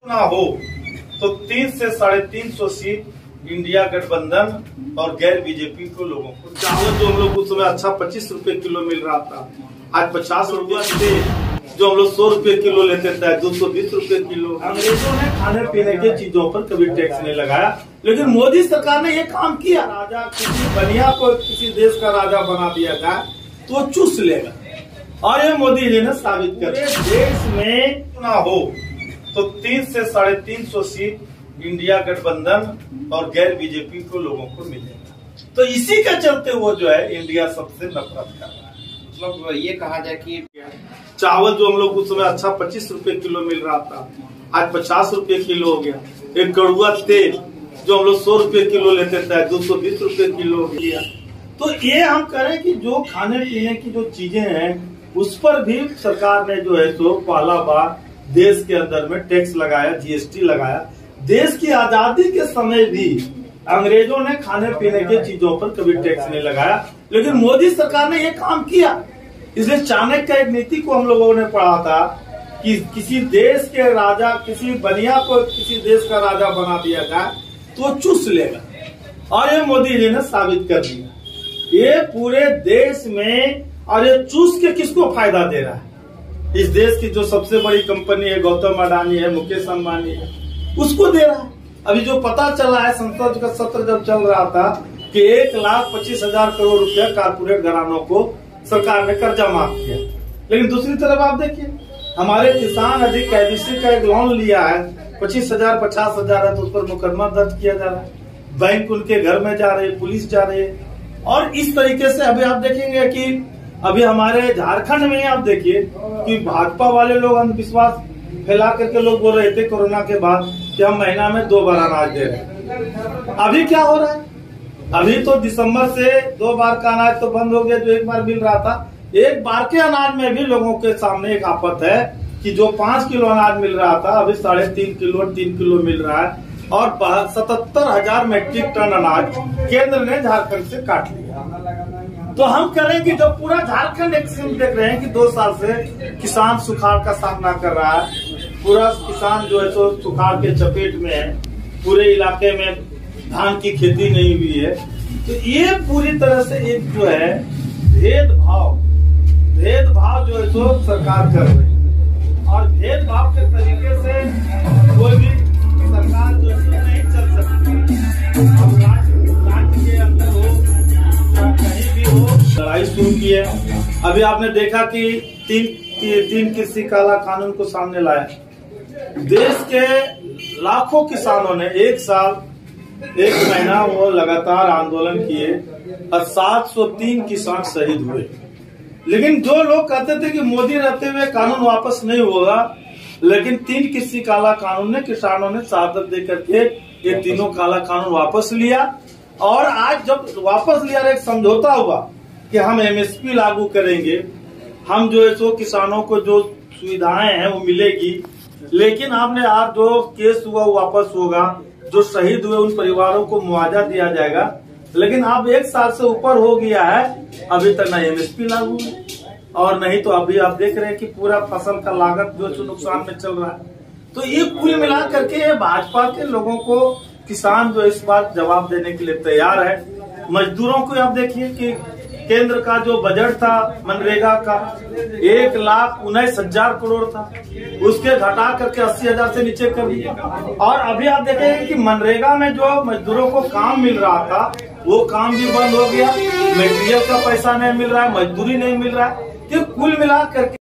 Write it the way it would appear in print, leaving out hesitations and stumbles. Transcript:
ना हो तो 300 से 350 सीट इंडिया गठबंधन और गैर बीजेपी को लोगों को। चावल जो हम लोग उस समय अच्छा 25 रुपए किलो मिल रहा था, आज 50 रुपया से जो हम लोग 100 रुपए किलो लेते थे 220 रुपए किलो। अंग्रेजों ने खाने पीने की चीजों पर कभी टैक्स नहीं लगाया, लेकिन मोदी सरकार ने ये काम किया। राजा किसी बनिया को किसी देश का राजा बना दिया जाए तो चूस लेगा, और ये मोदी जी ने साबित कर दिया। देश में ना हो तो 300 से 350 सीट इंडिया गठबंधन और गैर बीजेपी को लोगों को मिलेगा। तो इसी के चलते वो जो है इंडिया सबसे नफरत कर रहा है। मतलब ये कहा जाए कि चावल जो हम लोग उस समय अच्छा 25 रुपए किलो मिल रहा था, आज 50 रुपए किलो हो गया। एक कड़ुआ तेल जो हम लोग 100 रुपए किलो लेते थे 220 रुपए किलो हो गया। तो ये हम करें कि जो खाने पीने की जो चीजें हैं उस पर भी सरकार ने जो है सो पहला बार देश के अंदर में टैक्स लगाया, जीएसटी लगाया। देश की आजादी के समय भी अंग्रेजों ने खाने पीने की चीजों पर कभी टैक्स नहीं लगाया, लेकिन मोदी सरकार ने ये काम किया। इसलिए चाणक्य का एक नीति को हम लोगों ने पढ़ा था कि किसी देश के राजा, किसी बनिया को किसी देश का राजा बना दिया जाए तो चूस लेगा, और ये मोदी जी ने साबित कर दिया। ये पूरे देश में, और ये चूस के किसको फायदा दे रहा है? इस देश की जो सबसे बड़ी कंपनी है, गौतम अडानी है, मुकेश अंबानी है, उसको दे रहा है। अभी जो पता चला है, संसद का सत्र जब चल रहा था कि 1,25,000 करोड़ रुपया कारपोरेट घरानों को सरकार ने कर्जा माफ किया। लेकिन दूसरी तरफ आप देखिए, हमारे किसान अधिक केबीसी का एक लोन लिया है, 25,000 50,000 है, तो उस पर मुकदमा दर्ज किया जा रहा है। बैंक उनके घर में जा रहे, पुलिस जा रही है। और इस तरीके से अभी आप देखेंगे कि अभी हमारे झारखंड में आप देखिए कि भाजपा वाले लोग अंधविश्वास फैला करके लोग बोल रहे थे कोरोना के बाद कि हम महीना में 2 बार अनाज दे रहे हैं। अभी क्या हो रहा है? अभी तो दिसंबर से 2 बार का अनाज तो बंद हो गया, जो 1 बार मिल रहा था। 1 बार के अनाज में भी लोगों के सामने एक आफत है कि जो 5 किलो अनाज मिल रहा था अभी 3.5 किलो 3 किलो मिल रहा है, और 77,000 मैट्रिक टन अनाज केंद्र ने झारखंड से काट लिया। तो हम करें कि जो पूरा झारखंड एक सीन देख रहे हैं कि 2 साल से किसान सुखाड़ का सामना कर रहा है। पूरा किसान जो है तो सुखाड़ के चपेट में है, पूरे इलाके में धान की खेती नहीं हुई है। तो ये पूरी तरह से एक जो है भेदभाव जो है तो सरकार कर रही है, और भेदभाव के तरीके से कोई भी सरकार जो है नहीं चल सकती। अब राज्य के अंदर हो, कहीं भी हो, लड़ाई शुरू की है। अभी आपने देखा कि तीन कृषि काला कानून को सामने लाया। देश के लाखों किसानों ने 1 साल 1 महीना वो लगातार आंदोलन किए और 703 किसान शहीद हुए। लेकिन जो लोग कहते थे कि मोदी रहते हुए कानून वापस नहीं होगा, लेकिन 3 कृषि काला कानून ने किसानों ने शहादत दे करके ये तीनों काला कानून वापस लिया। और आज जब वापस लिया, एक समझौता हुआ कि हम एमएसपी लागू करेंगे, हम जो है सो किसानों को जो सुविधाएं हैं वो मिलेगी। लेकिन आपने आज जो केस हुआ वो वापस होगा, जो शहीद हुए उन परिवारों को मुआवजा दिया जाएगा। लेकिन अब 1 साल से ऊपर हो गया है, अभी तक न एमएसपी लागू है, और नहीं तो अभी आप देख रहे हैं कि पूरा फसल का लागत जो है नुकसान में चल रहा है। तो ये कुल मिला करके भाजपा के लोगों को किसान जो इस बार जवाब देने के लिए तैयार है। मजदूरों को आप देखिए कि केंद्र का जो बजट था मनरेगा का 1,19,000 करोड़ था, उसके घटा करके 80,000 से नीचे कर दिया। और अभी आप देखेंगे कि मनरेगा में जो मजदूरों को काम मिल रहा था वो काम भी बंद हो गया। मटेरियल का पैसा नहीं मिल रहा है, मजदूरी नहीं मिल रहा है। कि कुल मिला करके